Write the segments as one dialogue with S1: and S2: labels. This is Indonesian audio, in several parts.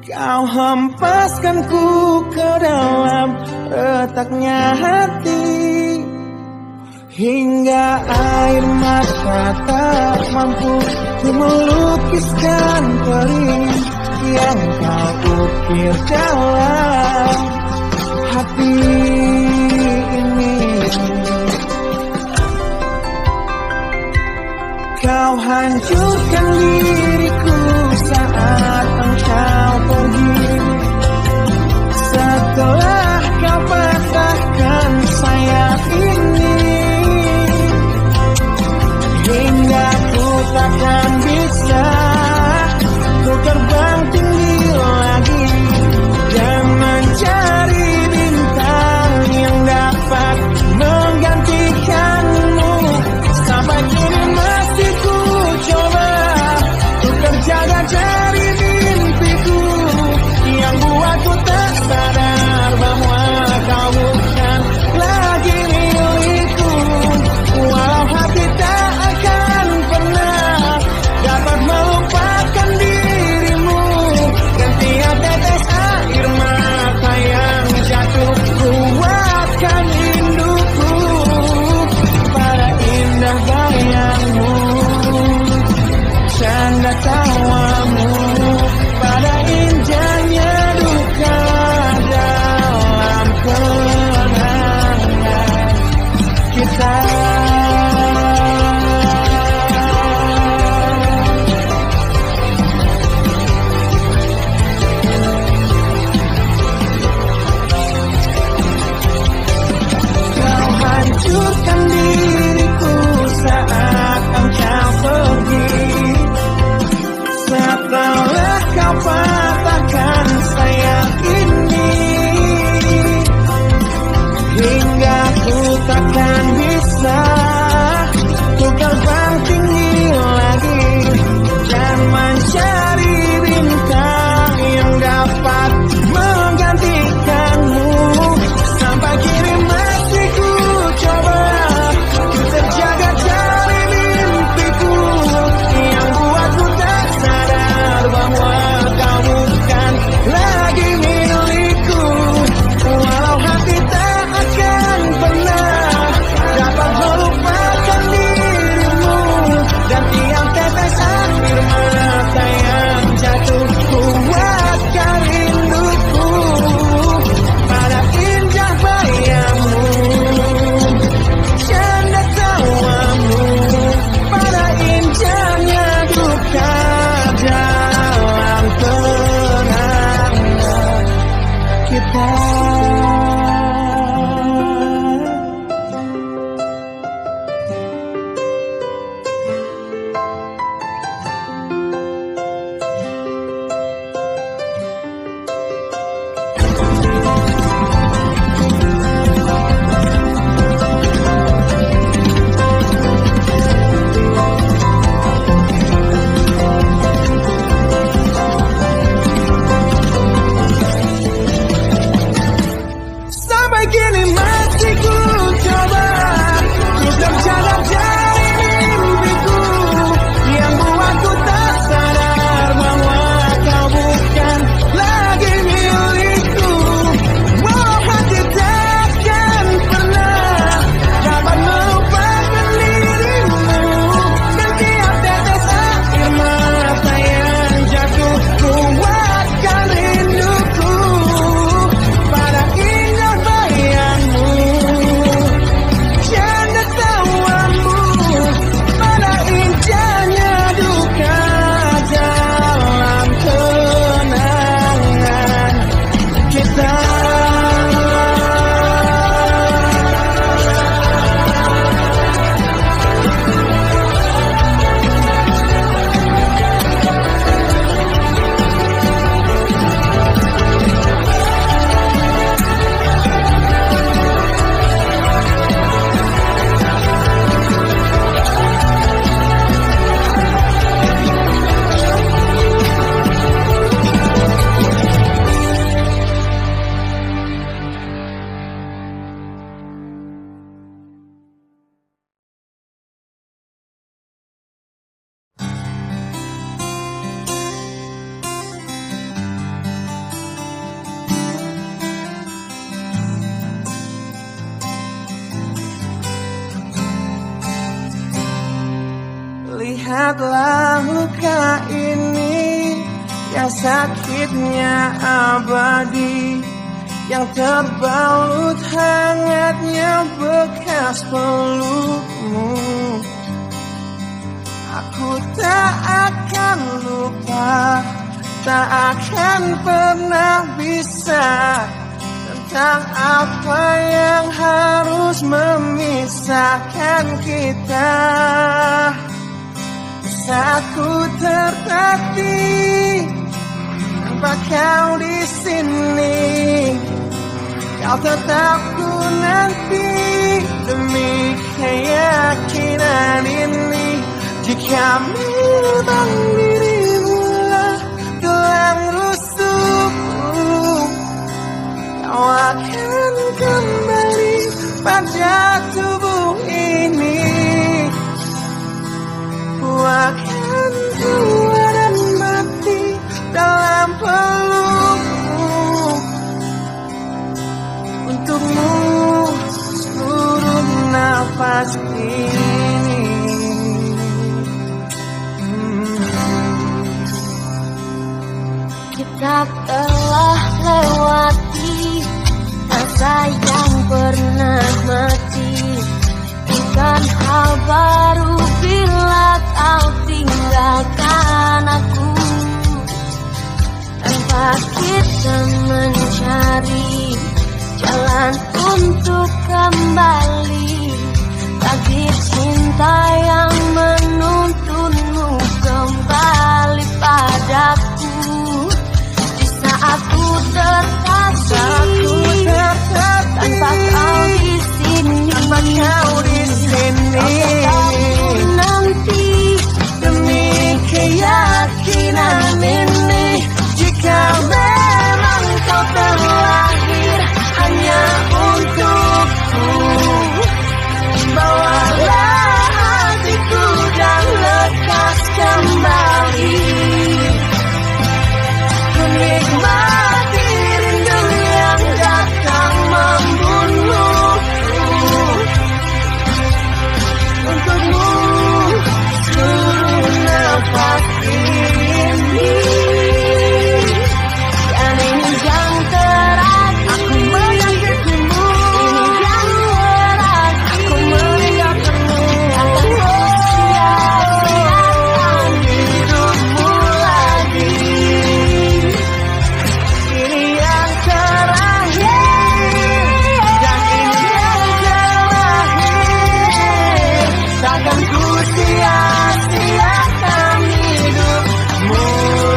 S1: Kau hempaskanku ke dalam retaknya hati, hingga air mata tak mampu melukiskan perih yang kau ukir dalam hati ini. Kau hancurkan diriku saat engkau pergi, setelah kau patahkan sayap ini, hingga ku takkan bisa ku terbang tinggi lagi dan mencari bintang yang dapat menggantikanmu. Sampai kini masih ku coba untuk terjaga dari diri. Lihatlah luka ini yang sakitnya abadi, yang terbalut hangatnya bekas pelukmu. Aku tak akan lupa, tak akan pernah bisa, tentang apa yang harus memisahkan kita. Saat ku tertatih tanpa kau di sini, kau tetap ku nanti demi keyakinan ini. Jika memang dirimu tulang rusukku, kau akan kembali pada tubuh ini. Ku akan tua dan mati dalam pelukmu. Untukmu seluruh nafas ini.
S2: Kita telah lewati masa yang pernah mati. Bukan hal baru bila kau tinggalkan aku, tanpa kita mencari jalan untuk kembali. Takdir cinta yang menuntunmu kembali padaku. Di saat ku terkasih, tanpa kau di sini, aku nanti demi keyakinan ini. Jika memang kau terlahir hanya untukku, bawalah hatiku dan lekas kembali. Ku nikmati rindu yang datang membunuhku. Untukmu seluruh nafas ini. Dan ini yang terakhir. Aku menyakitimu. Ini yang terakhir. Aku meninggalkanmu. Akan sia-siakan hidupmu lagi. Ini yang terakhir. Dan ini yang terakhir. Takkan ku sia-siakan hidupmu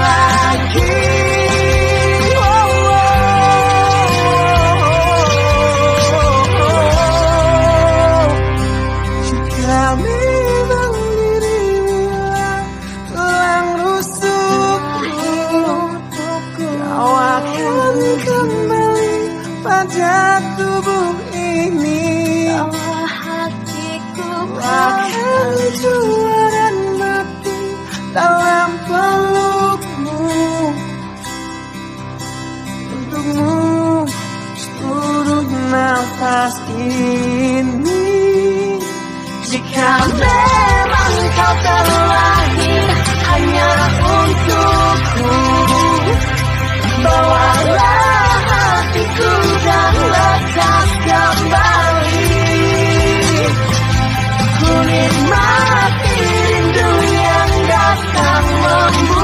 S2: lagi. Jika memang dirimu tulang rusukku, kau akan kembali pada tubuh ini. Bawa hatiku
S1: Akan tua dan mati dalam pelukmu. Untukmu seluruh nafas ini. Jika memang kau terlahir hanya untukku, bawalah hatiku dan lekas kembali. Ku nikmati rindu yang datang membunuhku.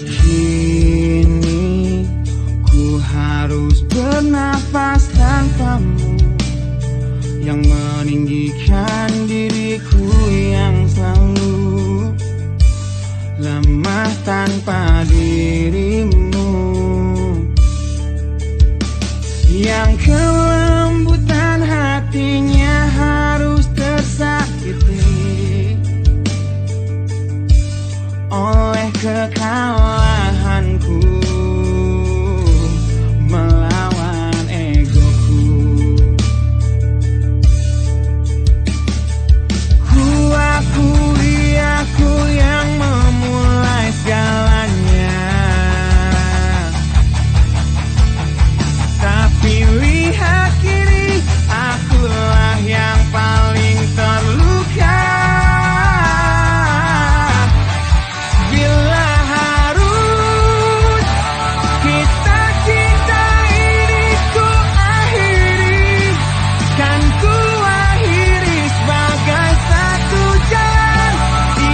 S1: Kini ku harus bernafas tanpamu, yang meninggikan diriku yang selalu lemah tanpa dirimu, yang kelembutan hatinya harus tersakiti oleh kekalahanku melawan egoku. Ku akui aku yang memulai segalanya, tapi lihat kini akulah yang paling terluka. Bila harus kita cinta ini ku akhiri, kan ku akhiri sebagai satu jalan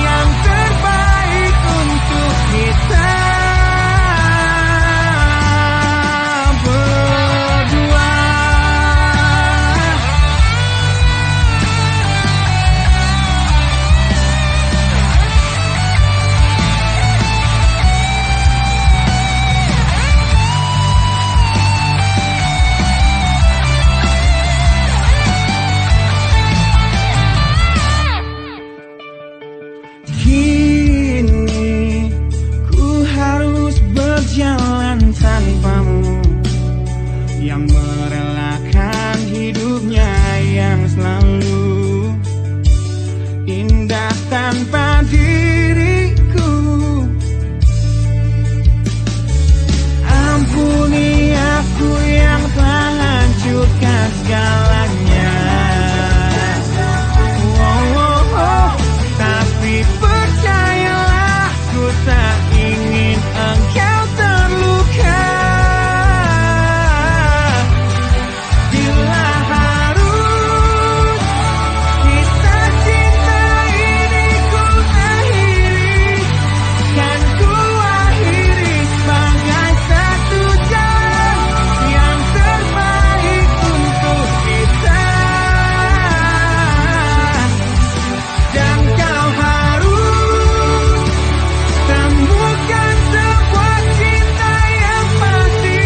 S1: yang terbaik untuk kita berdua. Kini ku harus berjalan tanpamu, yang merelakan hidupnya yang selalu indah tanpa diriku. Ampuni aku yang telah hancurkan segalanya. Tapi percayalah, ku tak ingin engkau terluka. Bila harus kita cinta ini ku akhiri, kan ku akhiri sebagai satu jalan yang terbaik untuk kita. Dan kau harus temukan sebuah cinta yang pasti,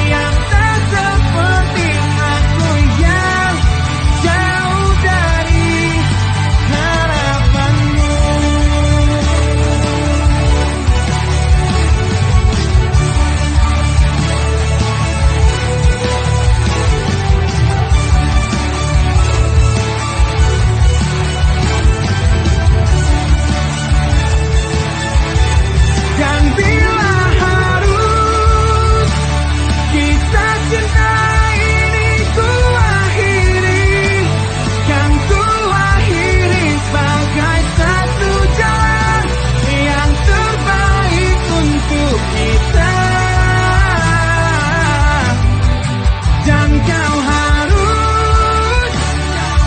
S1: yang tak seperti aku yang jauh dari harapanmu. Dan bila harus kita cinta ini ku akhiri, kan ku akhiri sebagai satu jalan yang terbaik untuk kita. Dan kau harus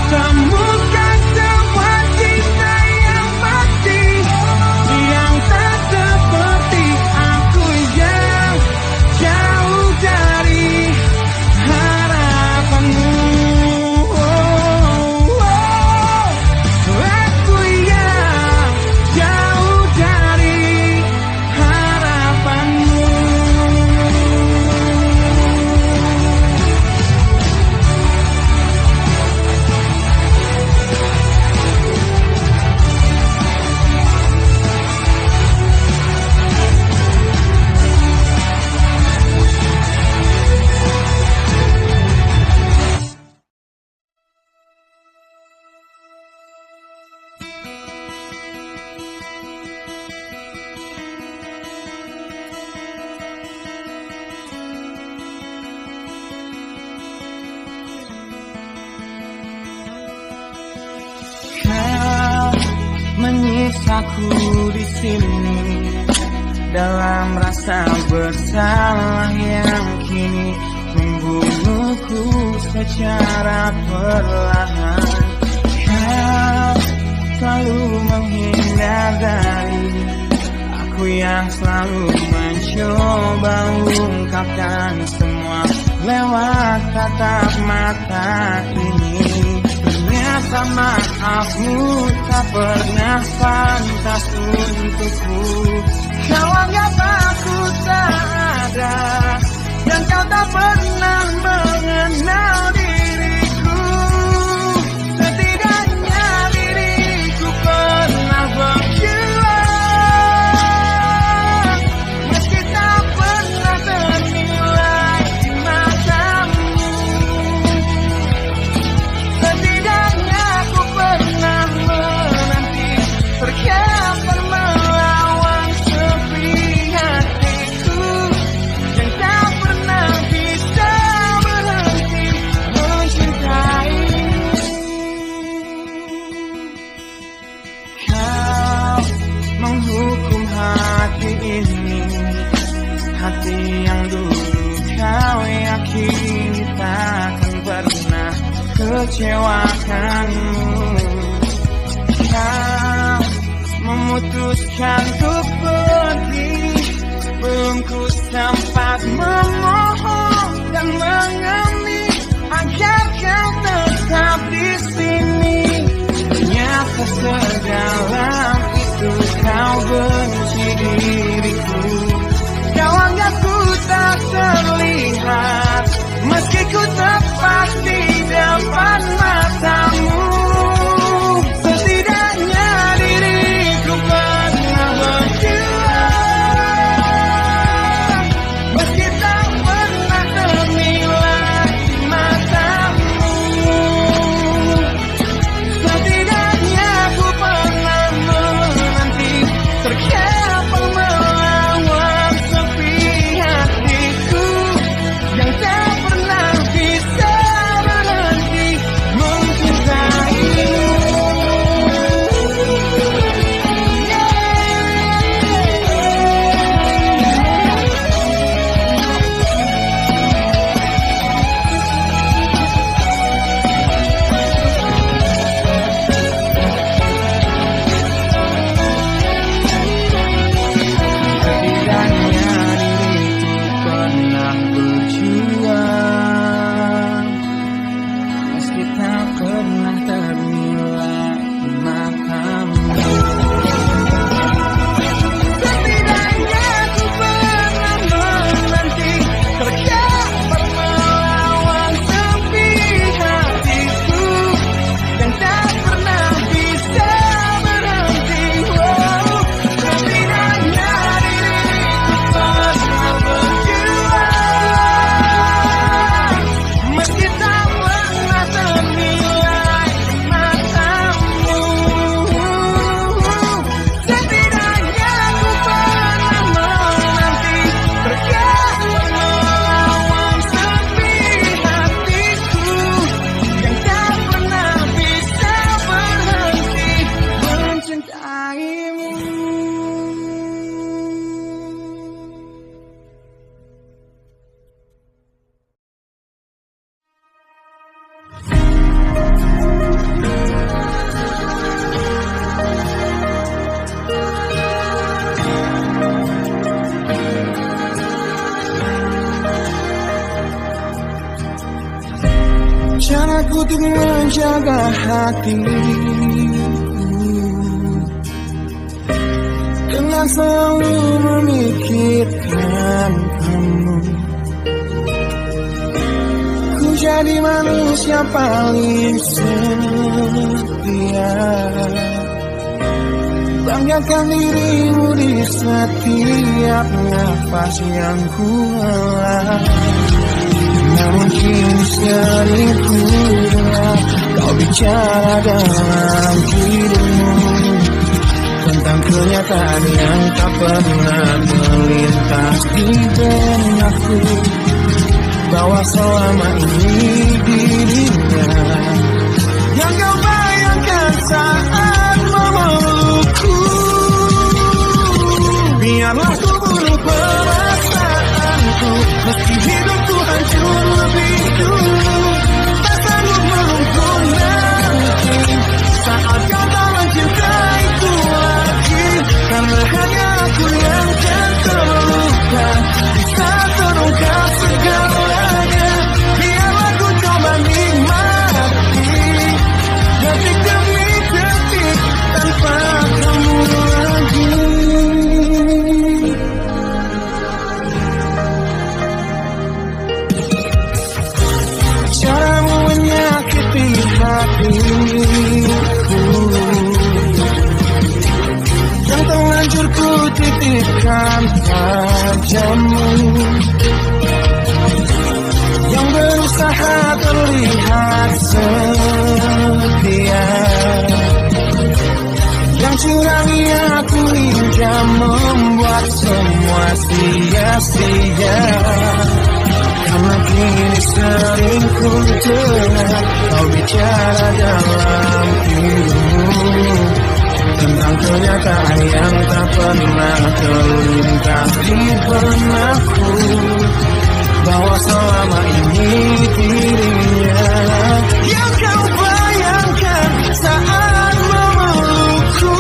S1: temukan sebuah cinta yang pasti, yang tak seperti aku yang jauh dari harapanmu. Aku yang jauh dari harapanmu. Kau menyisaku di sini dalam rasa bersalah yang kini membunuhku secara perlahan. Kau selalu menghindar dari aku yang selalu mencoba ungkapkan semua lewat tatap mata ini. Ternyata maafmu tak pernah pantas untukku. Kau anggap aku tak ada, dan kau tak pernah mengenal diriku. Setidaknya diriku pernah berjuang, meski tak pernah ternilai di matamu. Setidaknya aku pernah menanti, terkapan melawan sepi hatiku yang tak pernah bisa berhenti mencintai. Kau menghukum hati ini, hati yang dulu kau yakini takkan pernah kecewakanmu. Kau memutuskan untuk pergi, belum ku sempat memohon dan mengemis agar kau tetap di sini. Ternyata sedalam itu kau benci diriku. Kau anggap ku tak terlihat, meski ku tepat di depan matamu. Setidaknya diriku pernah berjuang, meski tak pernah ternilai di matamu. Setidaknya ku pernah menanti, terkapan melawan sepi hatiku yang tak pernah bisa berhenti mencintaimu. Setidaknya diriku pernah berjuang, meski tak pernah ternilai di matamu. Setidaknya ku pernah menanti, terkapan melawan sepi hatiku yang tak pernah bisa berhenti. Setidaknya diriku pernah berjuang, meski tak pernah ternilai di matamu. Setidaknya ku pernah menanti, terkapan melawan sepi hatiku yang tak pernah bisa berhenti mencintaimu. Caraku untuk menjaga hatiku dengan selalu memikirkan kamu. Ku jadi manusia paling setia, banggakan dirimu di setiap nafas yang ku hela. Namun kini sering ku dengar kau bicara dalam hidupmu tentang kenyataan yang tak pernah melintas di benakku, bahwa selama ini dirinya yang kau bayangkan saat memelukku. Biarlah ku bunuh perasaanku, meski hidupku hancur lebih dulu. Tak sanggup merungkung nanti saat kau tak mencintaiku lagi, karena hanya aku yang jujur ku titipkan padamu, yang berusaha terlihat setia, yang curangi aku hingga membuat semua sia-sia. Karena kini sering ku dengar kau bicara dalam hidupmu tentang kenyataan yang tak pernah terlintas di benakku, bahwa selama ini dirinya yang kau bayangkan saat memelukku.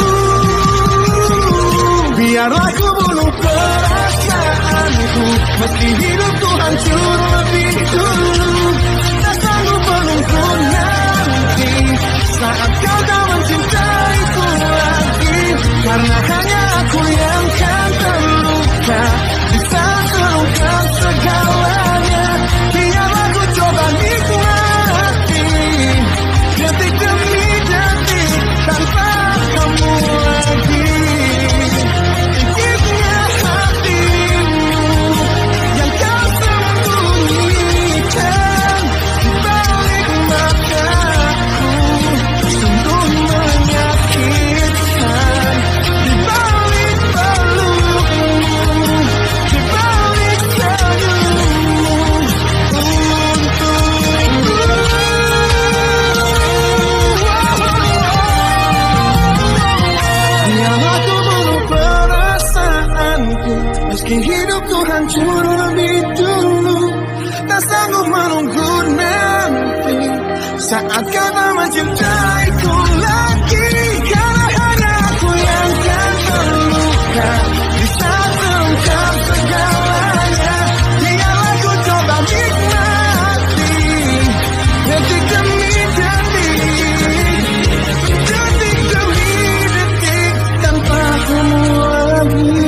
S1: Biarlah ku bunuh perasaanku, meski hidupku hancur lebih dulu. Tak sanggup menunggu nanti saat kau tak mencintaiku lagi, karena hanya aku yang kan terluka bisa terungkap segalanya. Biarlah ku coba nikmati detik demi detik tanpa kamu lagi. Sedikitnya hatimu yang kau sembunyikan di balik mataku, sungguh menyakitkan. Di balik pelukmu, di balik senyummu untukku. Biarlah ku bunuh perasaanku, meski hidupku hancur lebih dulu. Tak sanggup menunggu nanti saat kau tak mencintaiku lagi, karena hanya aku yang kan terluka bisa terungkap segalanya. Biarlah ku coba nikmati detik demi detik, detik demi detik tanpa kamu lagi.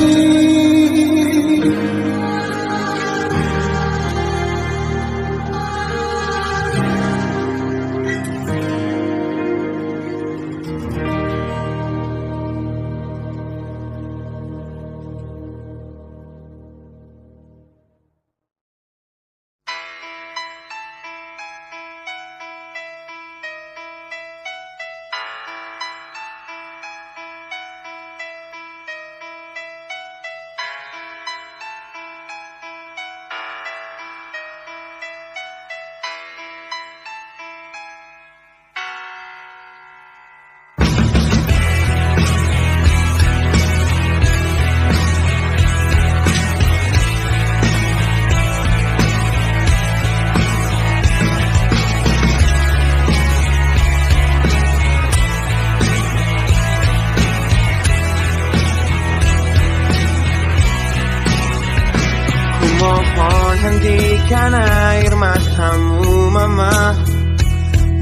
S1: Mohon hentikan air matamu mama,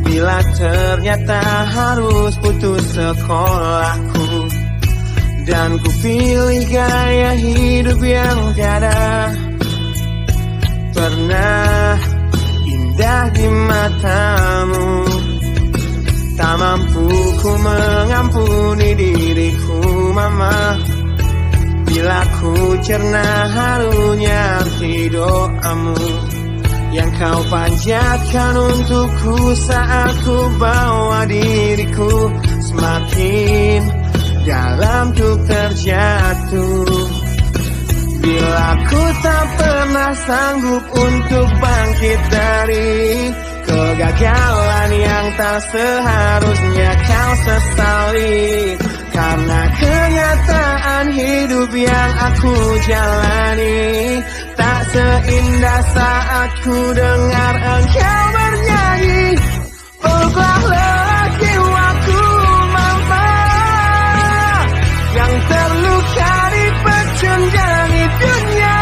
S1: bila ternyata harus putus sekolahku, dan ku pilih gaya hidup yang tiada pernah indah di matamu. Tak mampu ku mengampuni diriku mama, bila ku cerna harunya arti doamu yang kau panjatkan untukku saat ku bawa diriku semakin dalam ku terjatuh. Bila ku tak pernah sanggup untuk bangkit dari kegagalan yang tak seharusnya kau sesali, karena kenyataan hidup yang aku jalani tak seindah saat ku dengar engkau bernyanyi. Peluklah lelaki jiwaku mama, yang terluka di pecunjangi dunia.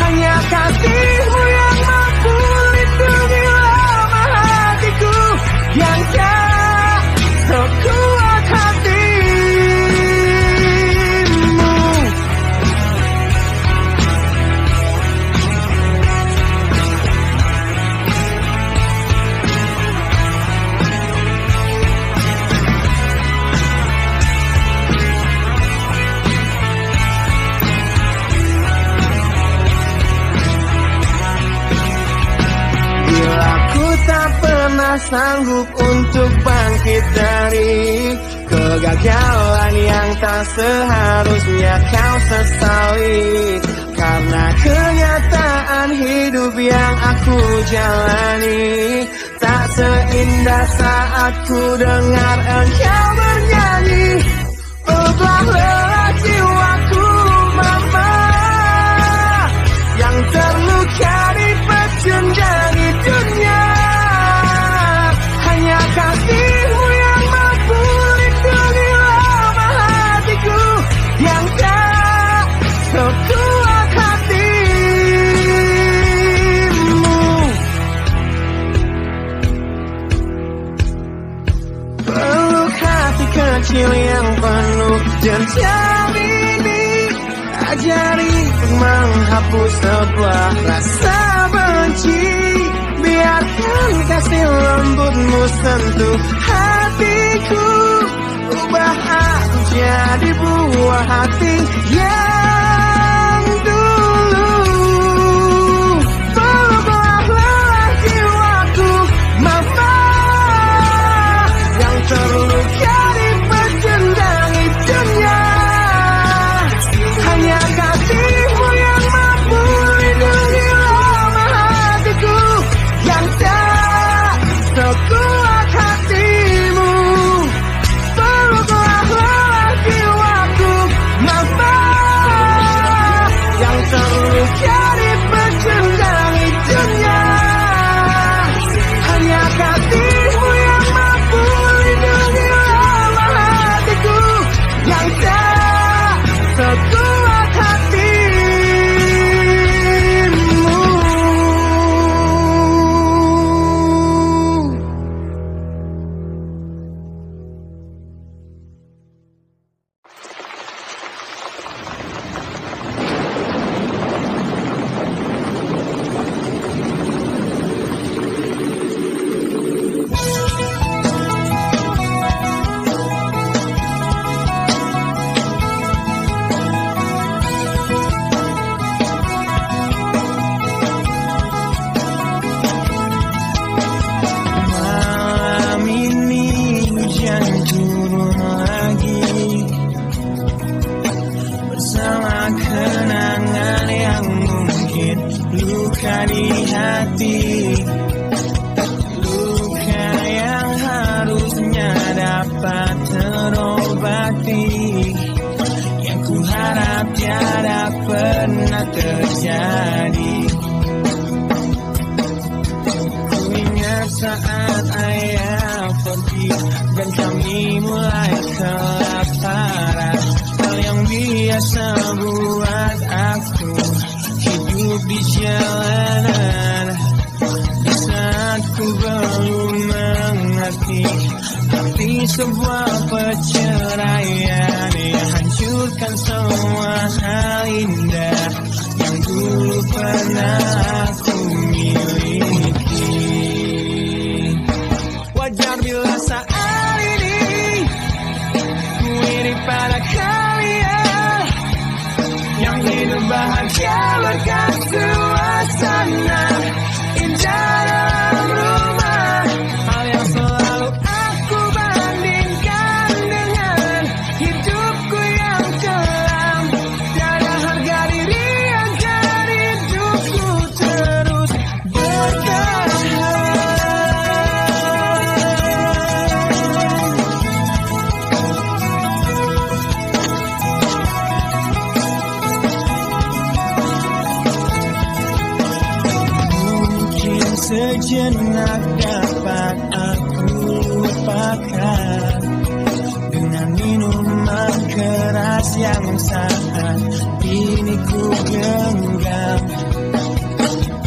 S1: Hanya kasihmu yang mampu lindungi lama hatiku yang tak sekuat hatimu. sanggup untuk bangkit dari kegagalan yang tak seharusnya kau sesali. Karena kenyataan hidup yang aku jalani tak seindah saat ku dengar engkau bernyanyi. Telah lelah jiwaku mama yang terluka di pecundang dunia. Hanya kasihmu yang mampu lindungi lama hatiku yang tak sekuat hatimu. Peluk hati kecil yang penuh dendam ini, ajari menghapus sebuah rasa benci. Biarkan kasih lembutmu sentuh hatiku, ubah aku jadi buah hati yang dulu. Peluklah lelah jiwaku mama yang terluka di pecundang dunia. Hanya kasihmu yang mampu lindungi lama hatiku yang tak sekuat hatimu. Peluklah lelah jiwaku mama yang terluka di pecundang dunia. Hanya kasihmu yang mampu lindungi lama hatiku yang tak sekuat hatimu. Malam ini hujan turun lagi bersama kenangan yang mungkin luka di hati. Luka yang harusnya dapat terobati, yang ku harap tiada pernah terjadi. Ku ingat saat ayah pergi dan kami mulai kelaparan. Hal yang biasa buat aku hidup di jalanan. Di saat ku belum mengerti arti sebuah perceraian yang hancurkan semua hal indah yang dulu pernah aku miliki. Wajar bila saat ini ku iri pada kalian yang hidup bahagia berkat suasana indah dalam rumah. Hal yang selalu aku bandingkan dengan hidupku yang kelam. Tiada harga diri agar hidupku terus bertahan. Mungkin sejenak dapat aku lupakan dengan minuman keras yang saat ini ku genggam,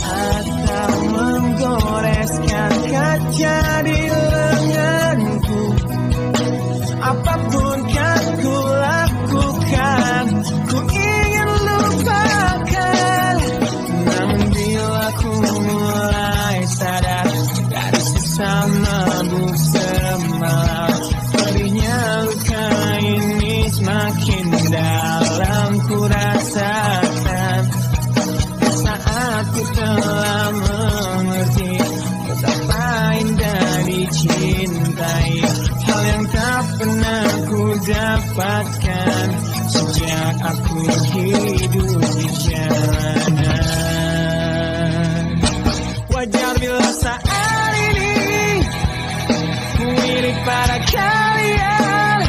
S1: atau menggoreskan kaca di lenganku. Apapun kan ku lakukan, ku ingin lupakan. Namun bila ku mulai sadar dari sisa mabuk semalam, pedihnya luka ini semakin dalam ku rasakan. Saat ku telah mengerti betapa indah dapatkan sejak aku hidup di jalanan. Wajar bila saat ini ku iri pada kalian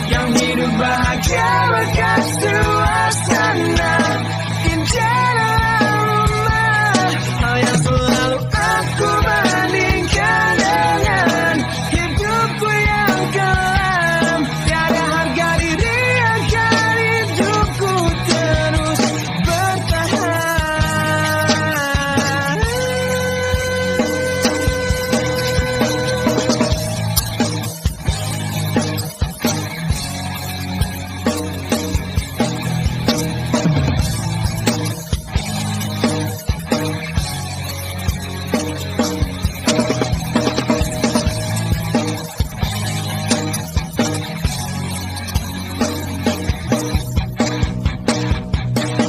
S1: yang hidup bahagia berkat suasana indah dalam rumah. Hal yang selalu aku bandingkan dengan hidupku yang kelam. Tiada harga diri agar hidupku terus bertahan.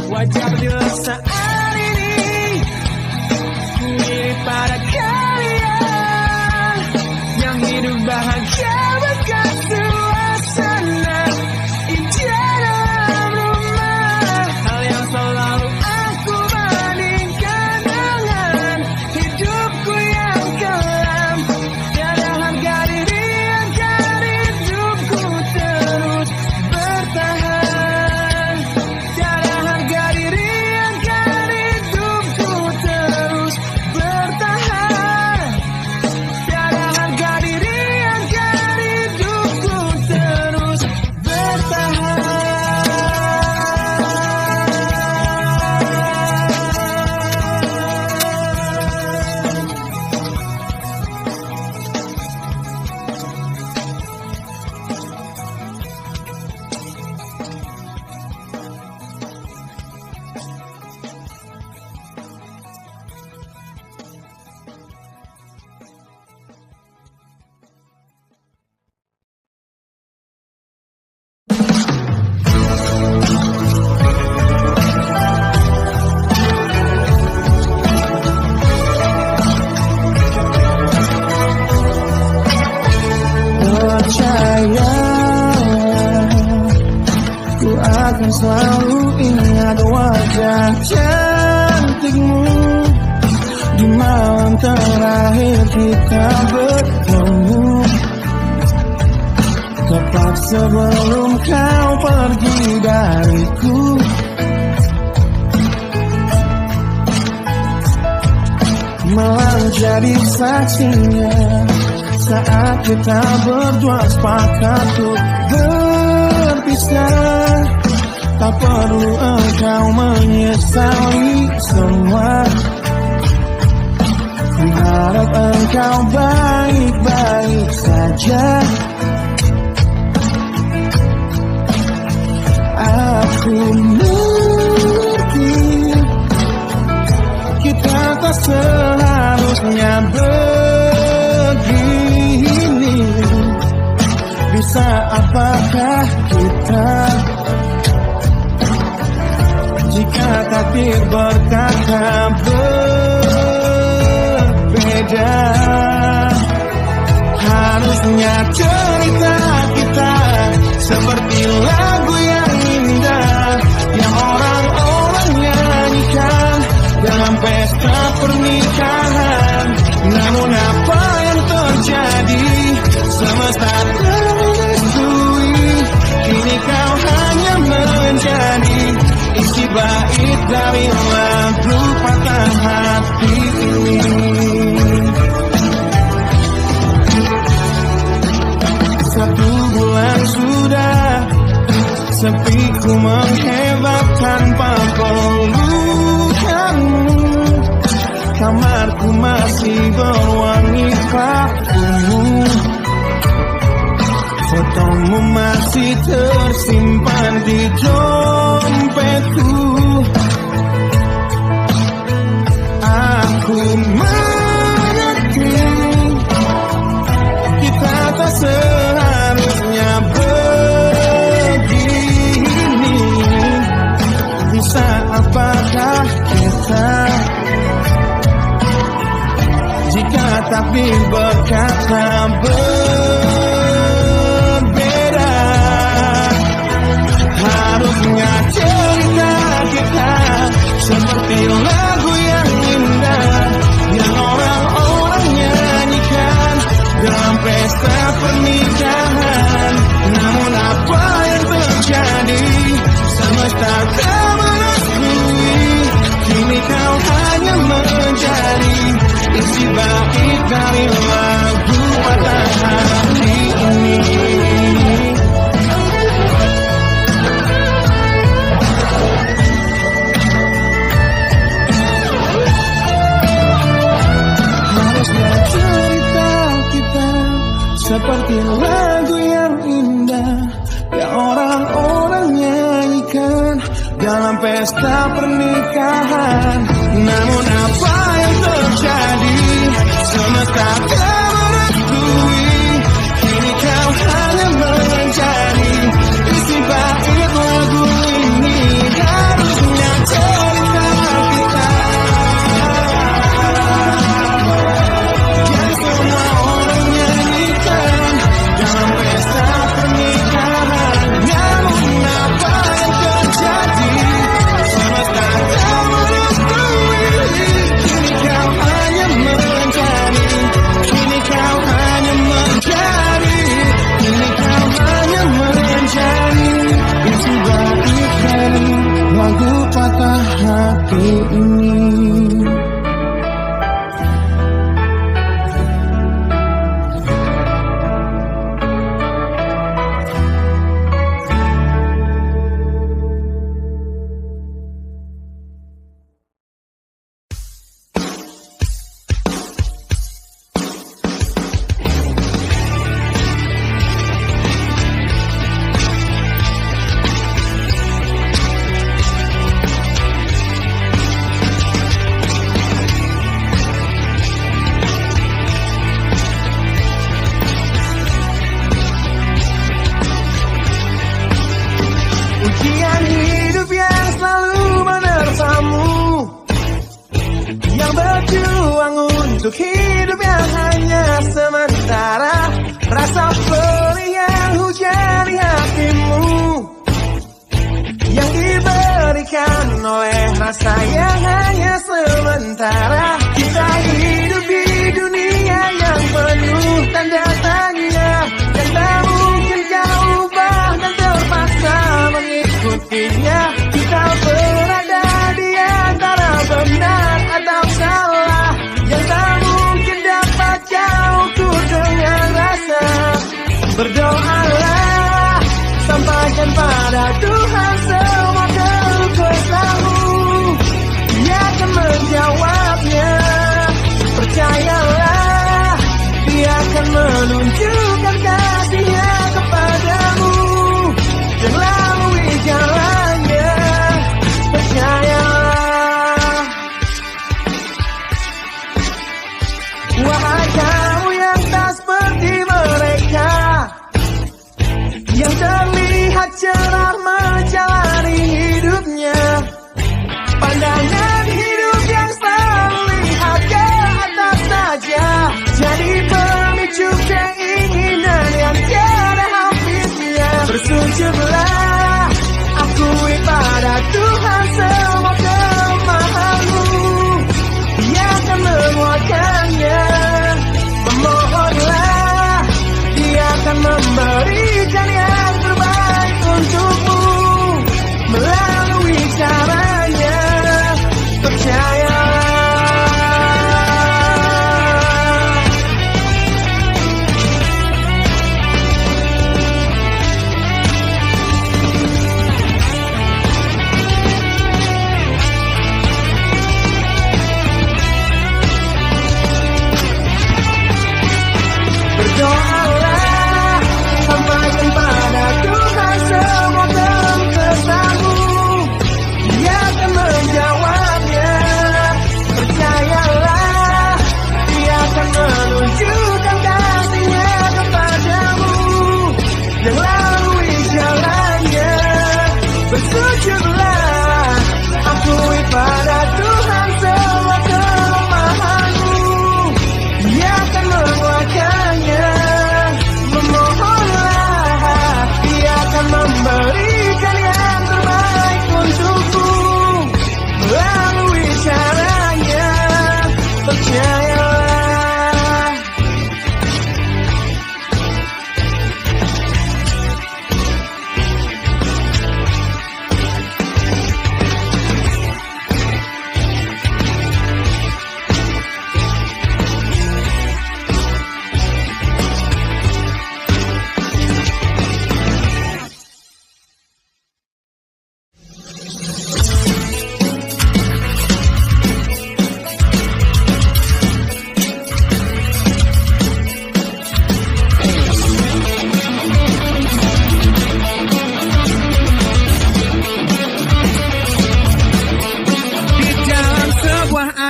S1: Wajar bila saat ini ku iri pada kalian yang hidup bahagia berkat suasana indah dalam rumah. Hal yang selalu aku bandingkan dengan hidupku yang kelam. Tiada harga diri agar hidupku terus bertahan. Tiada harga diri agar hidupku terus bertahan. Tiada harga diri agar hidupku terus bertahan. Percaya ku akan selalu ingat wajah cantikmu di malam terakhir kita bertemu, tepat sebelum kau pergi dariku. Malah jadi saksinya saat kita berdua sepakat untuk berpisah. Tak perlu engkau menyesali semua. Ku harap engkau baik-baik saja. Aku mengerti kita tak seharusnya begini. Bisa apakah kita jika takdir berkata berbeda? Harusnya cerita kita seperti lagu yang indah yang orang-orang nyanyikan dalam pesta pernikahan. Namun apa yang terjadi? Semesta terrestui. Kini kau hanya menjadi isi bait dari lagu patah hati ini. Satu bulan sudah sepi ku menghebat tanpa pelukanmu. Kamarku masih berwangi parfummu. Fotomu masih tersimpan di dompetku. Aku mengerti kita tak seharusnya begini. Bisa apakah kita jika takdir berkata berbeda? isi baik dari lagu patah hati ini. Harusnya cerita kita seperti lagu yang indah yang orang-orang nyanyikan dalam pesta pernikahan. Namun apa yang terjadi? Semesta tak merestui. Kini kau hanya menjadi isi bait lagu ini. Harusnya cerita kita yang semua orang nyanyikan dalam pesta pernikahan. Namun apa yang terjadi? Semesta tak merestui. Kini kau hanya menjadi, kini kau hanya menjadi, kini kau hanya menjadi isi bait dari lagu patah hati ini. Ujian hidup yang selalu menerpamu, yang berjuang untuk hidup yang hanya sementara. Rasa perih yang hujan di hatimu, yang diberikan oleh rasa yang hanya sementara. Kita hidup di dunia yang penuh tanda tanya, yang tak mungkin kau ubah dan terpaksa mengikutinya. Kita berada di antara benar atau salah, yang tak mungkin dapat kau ukur dengan rasa. Berdoalah, sampaikan pada Tuhan semua keluh kesahmu, Dia akan menjawabnya. Percayalah, Dia akan menunjukkan kasih-Nya kepadamu. Jangan lalui jalannya, percayalah. Wahai kamu yang tak seperti mereka, yang terlihat cerah menjalani hidupnya, pandangan hidup yang selalu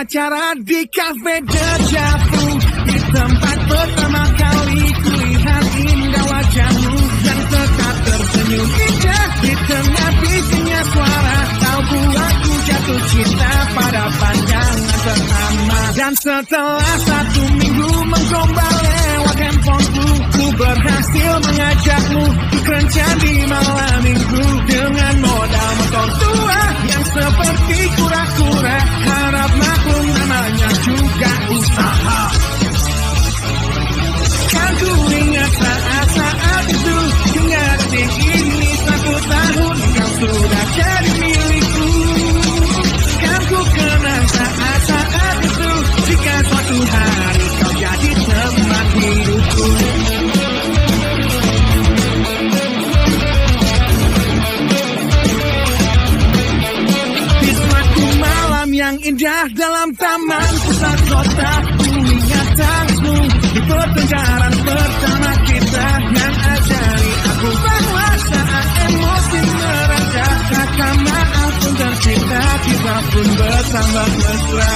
S1: pacaran di kafe Dejavu. Di tempat pertama kali kulihat indah wajahmu yang tetap tersenyum indah. Di tengah bisiknya suara kau buatku jatuh cinta pada pandangan pertama. Dan setelah 1 minggu menggombal lewat handphoneku, ku berhasil mengajakmu ke kencan di malam minggu. Dengan modal motor tua yang seperti kura-kura, harap maklum namanya juga usaha. Kan ku ingat saat-saat itu, hingga detik ini 1 tahun kau sudah jadi milikku. Kan ku kenang saat-saat itu, jika suatu hari kau jadi teman hidupku. Di suatu malam yang indah dalam taman pusat kota, ku ingat tanganmu di pertengkaran pertama kita, yang ajari aku bahwa saat emosi mereda, kata maaf pun tercipta, kita pun bersama mesra.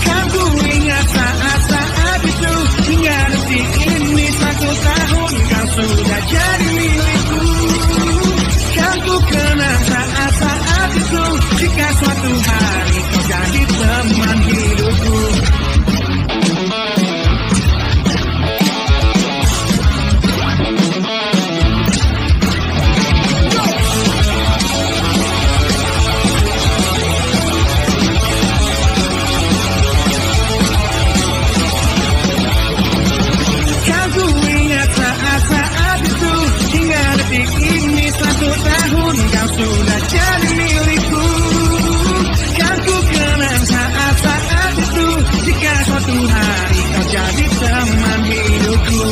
S1: Kan ku ingat saat-saat itu, hingga detik ini 1 tahun kau sudah jadi milikku. Kan ku kenang saat-saat itu, jika suatu hari kau jadi teman hidupku. Ini 1 tahun kau sudah jadi milikku. Kan ku kenang saat-saat itu, jika suatu hari kau jadi teman hidupku.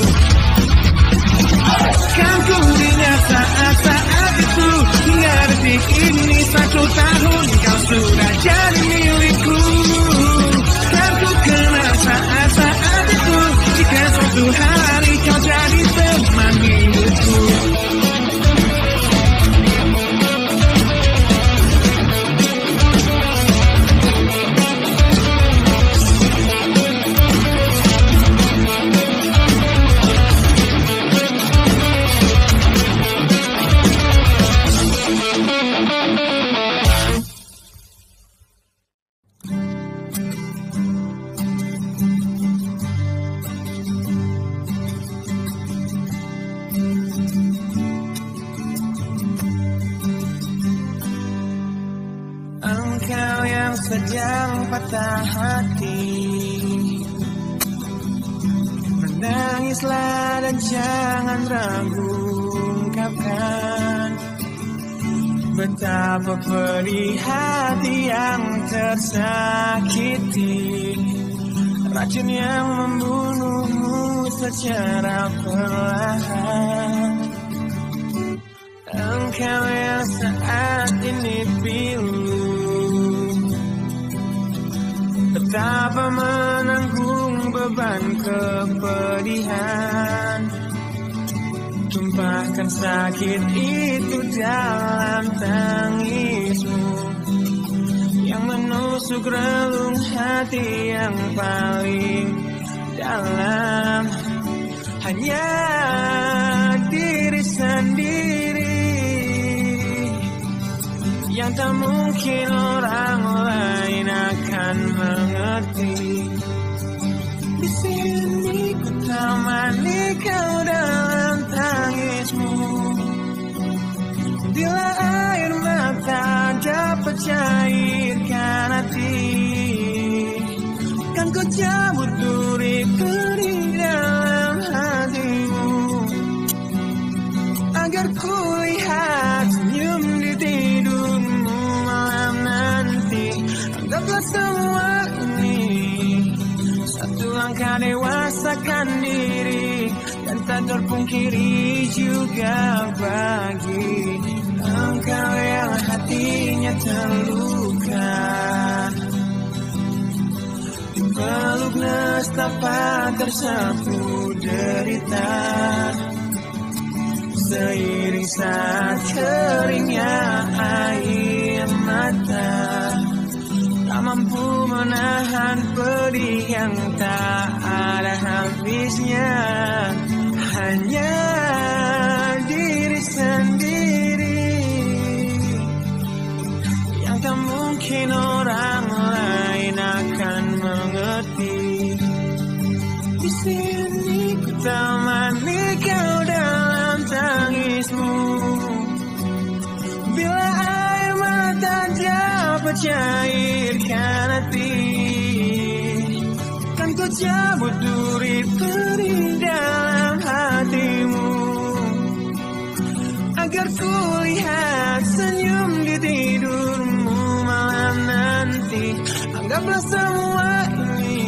S1: Kan ku ingat saat-saat itu, hingga detik ini 1 tahun kau sudah jadi milikku. Kan ku kenang saat-saat itu, jika suatu hari kau jadi teman hidupku. Engkau yang sedang patah hati, menangislah dan jangan ragu ungkapkan betapa pedih hati yang tersakiti, racun yang membunuhmu secara perlahan. Engkau yang saat ini pilu, betapa menanggung beban kepedihan, tumpahkan sakit itu dalam tangismu yang menusuk relung hati yang paling dalam. Hanya diri sendiri yang tak mungkin orang lain akan mengerti. Di sini ku temani kau dalam tangismu, bila air mata dapat cairkan hati, kan ku cabut duriku di dalam hatimu, agar ku lihat senyum di tidurmu malam nanti. Anggaplah semua ini satu langkah dewasakan diri, dan tak terpungkiri juga bagi engkau yang hatinya terluka. Peluk nestapa tersapu derita, seiring saat keringnya air mata. Tak mampu menahan pedih yang tak ada habisnya. Hanya diri sendiri yang tak mungkin orang lain akan mengerti. Di sini ku temani kau dalam tangismu. Bila air mata dapat cairkan hati, kan ku cabut duri perih dalam hatimu, agar ku lihat senyum di tidurmu malam nanti. Anggaplah semua ini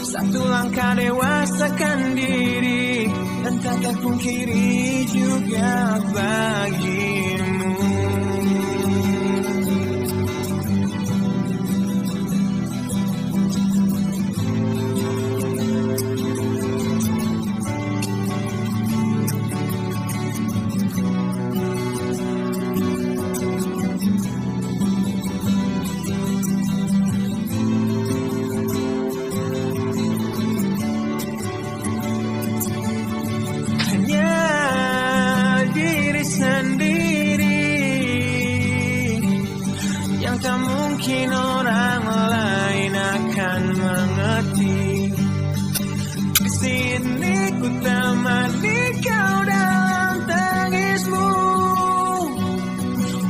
S1: satu langkah dewasakan diri, dan tak terpungkiri juga bagimu. Mungkin orang lain akan mengerti. Di sini ku temani kau dalam tangismu.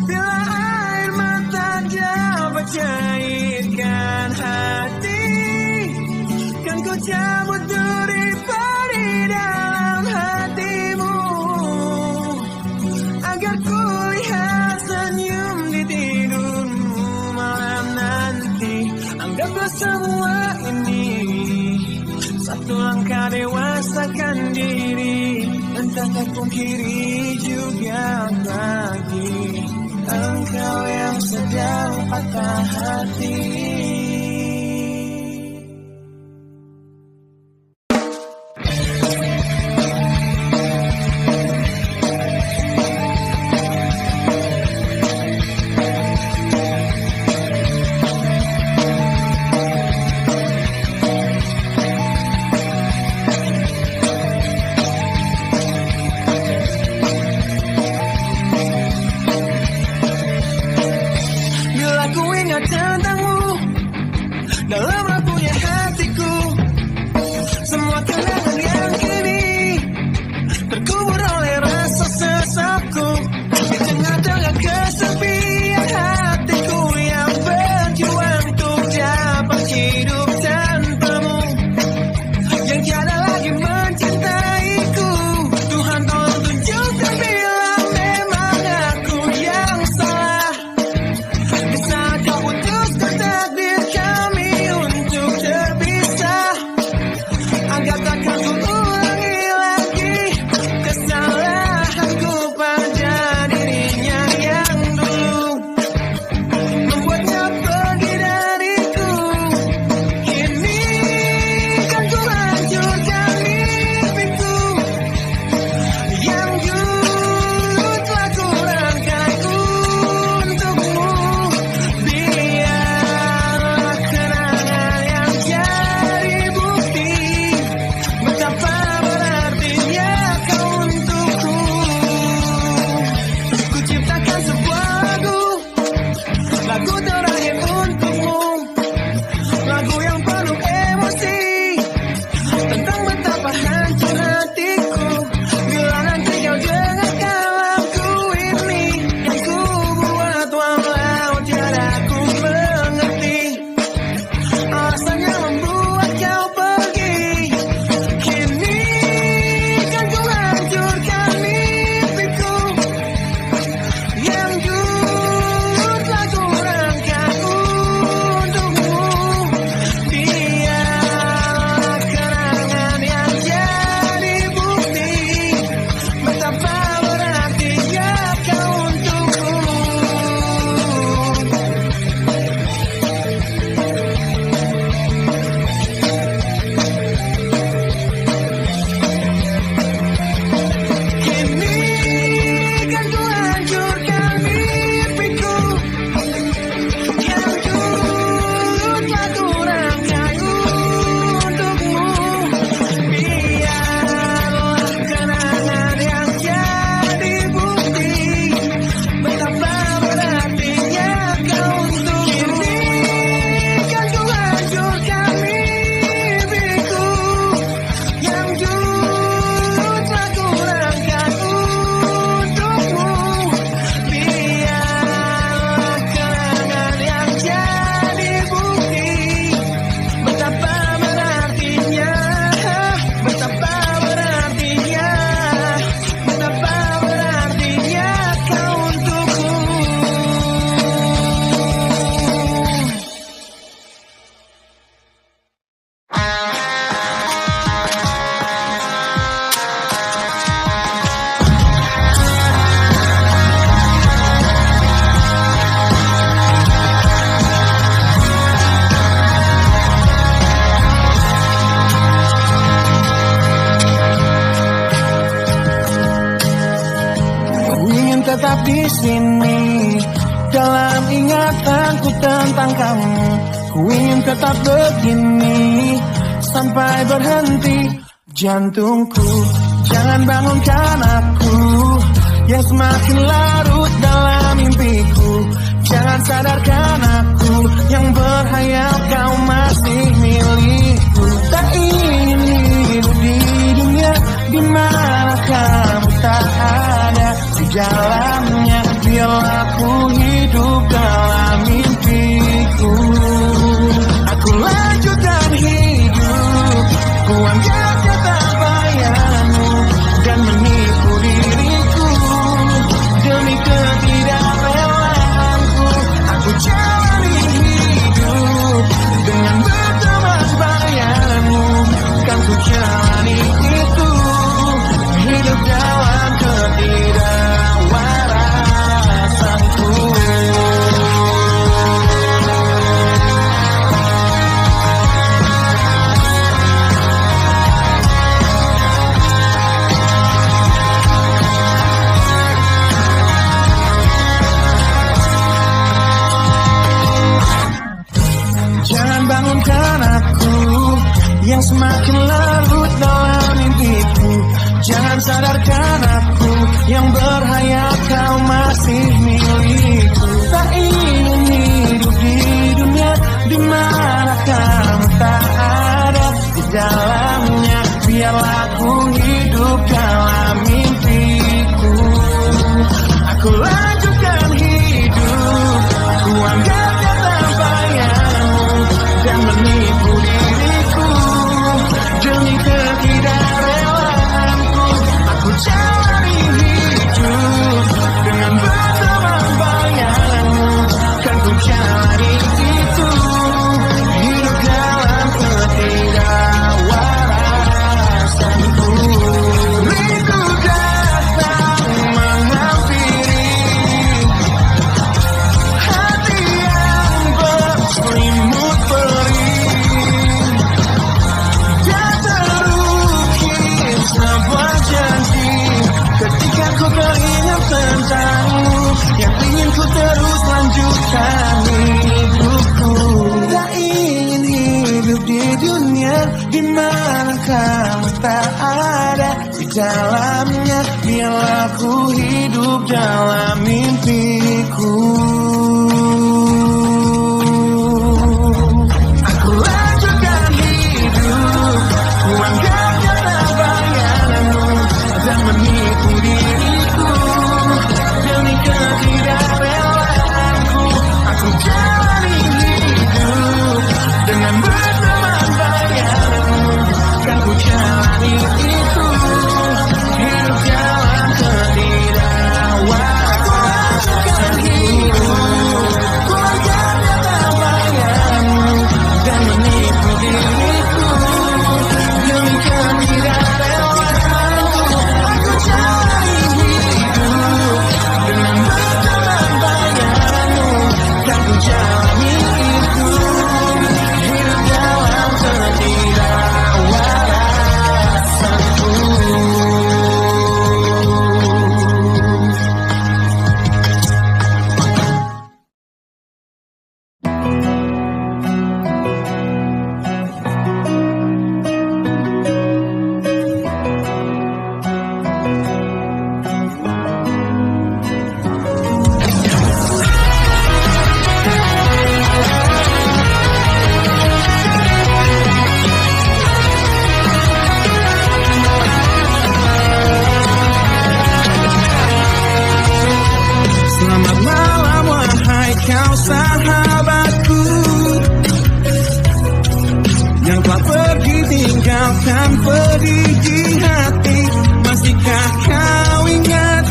S1: Bila air mata dapat cairkan hati, kan ku cabut duri perih dalam hatimu, agar ku lihat senyum di tidurmu malam nanti. Anggaplah semua ini satu langkah dewasakan diri, dan tak terpungkiri juga bagi engkau yang sedang patah hati. Tentangmu, tetap di sini. Dalam ingatanku tentang kamu, ku ingin tetap begini sampai berhenti jantungku. Jangan bangunkan aku yang semakin larut dalam mimpiku. Jangan sadarkan aku yang berhayal kau masih milikku. Tak ingin hidup di dunia di mana kamu tak ada di dalamnya. Biarlah aku hidup dalam mimpiku. Aku lanjutkan hidup, ku anggap kata bayanmu dan menipu diriku demi ketidakrelaanku. Aku jalani hidup dengan berteman bayanmu, kan ku jalani itu hidup dalam ketidakwarasanku. Jangan bangunkan aku yang semakin larut dalam mimpiku. Jangan sadarkan aku yang berhayal kau masih milikku. Tak ingin hidup di dunia di mana kamu tak ada di dalamnya. Biarlah aku hidup dalam mimpiku. Aku lanjutkan hidup, ku anggap kata bayanmu dan menipu diriku demi ketidakrelaanku. Aku jalani hidup dengan berteman bayanmu, kan ku jalani itu hidup dalam ketidakwarasanku. Rindu datang menghampiri hati yang berselimut perih, dan terukir sebuah janji ketika ku teringat tentangmu yang ingin ku terus lanjutkan hidupku. Tak ingin hidup di dunia di mana kamu tak ada di dalamnya. Biarlah ku hidup dalam mimpiku. Aku lanjutkan hidup, ku anggap kata bayanmu dan menipu diriku demi ketidakrelaanku. Aku jalani hidup dengan berteman bayanmu, kan ku jalani itu hidup dalam ketidakwarasanku. Ku anggap kata bayanmu dan menipu diriku demi ketidakrelaanku. Aku jalani hidup dengan berteman bayanmu, kan ku jalani itu hidup dalam ketidakwarasanku. Selamat malam wahai kau sahabatku yang telah pergi tinggalkan pedih di hati. Masihkah kau ingat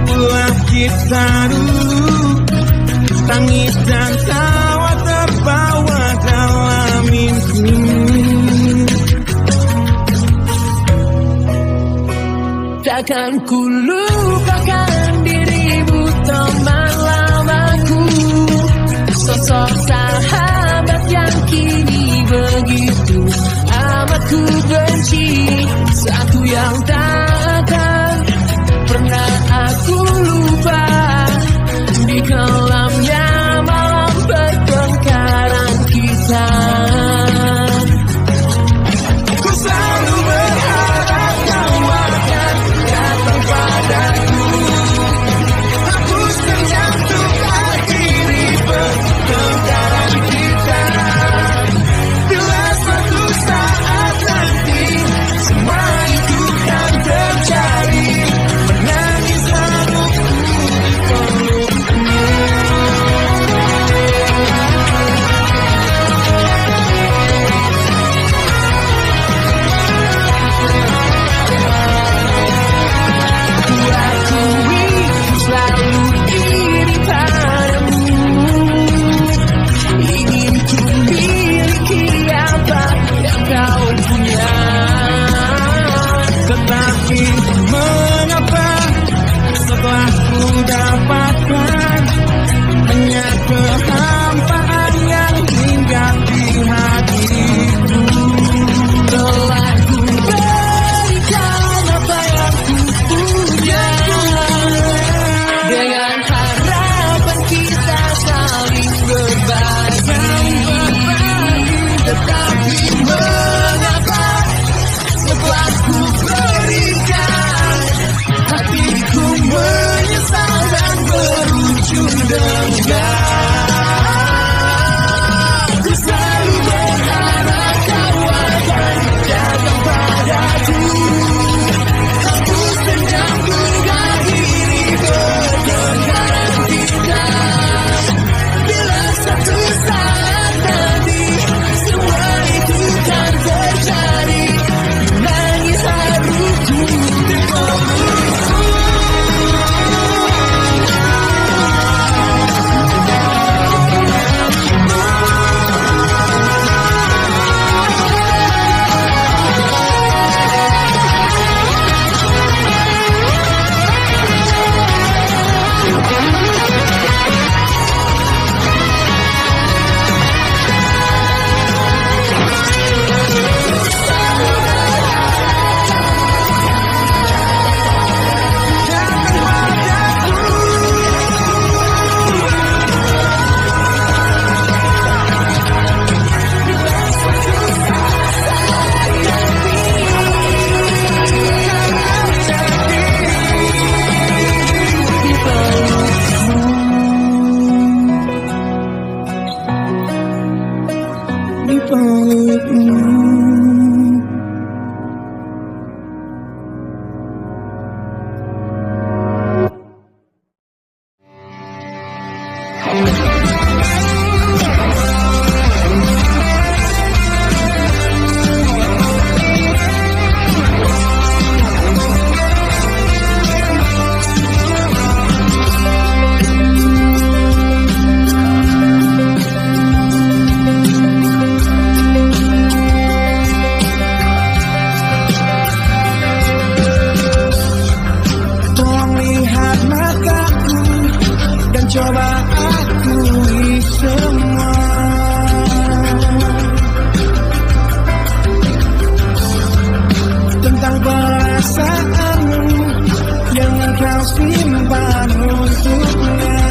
S1: ulah kita dulu, tangis dan tawa terbawa dalam mimpi. Takkan ku lupakan dirimu teman lamaku, sosok sahabat yang kini begitu amat ku benci. Satu yang tak akan pernah aku lupa, ujung dendam. Ku selalu berharap kau akan datang padaku. Hapus dendamku, akhiri pertengkaran kita. Bila satu saat nanti semua itu kan terjadi, nangis haruku coba akui semua. Tentang perasaanmu yang kau simpan untuknya.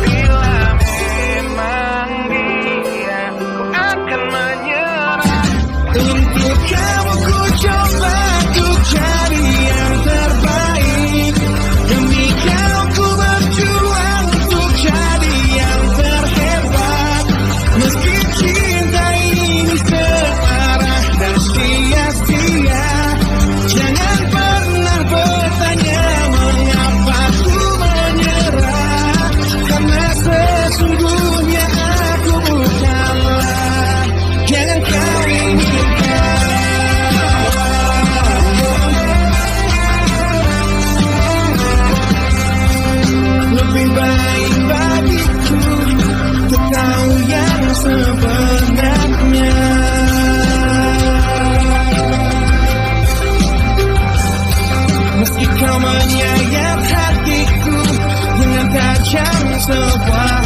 S1: Bila memang dia, ku akan menyerah. Untuk kamu ku coba untuk jadi yang terbaik. Demi kau ku berjuang untuk jadi yang terhebat. Meski cinta ini searah dan sia-sia, jangan pernah bertanya mengapa ku menyerah. Karena sesungguhnya aku bukanlah yang kau inginkan. Lebih baik bagiku untuk tahu yang sebenarnya. Meski kau menyayat hatiku dengan tajam sebuah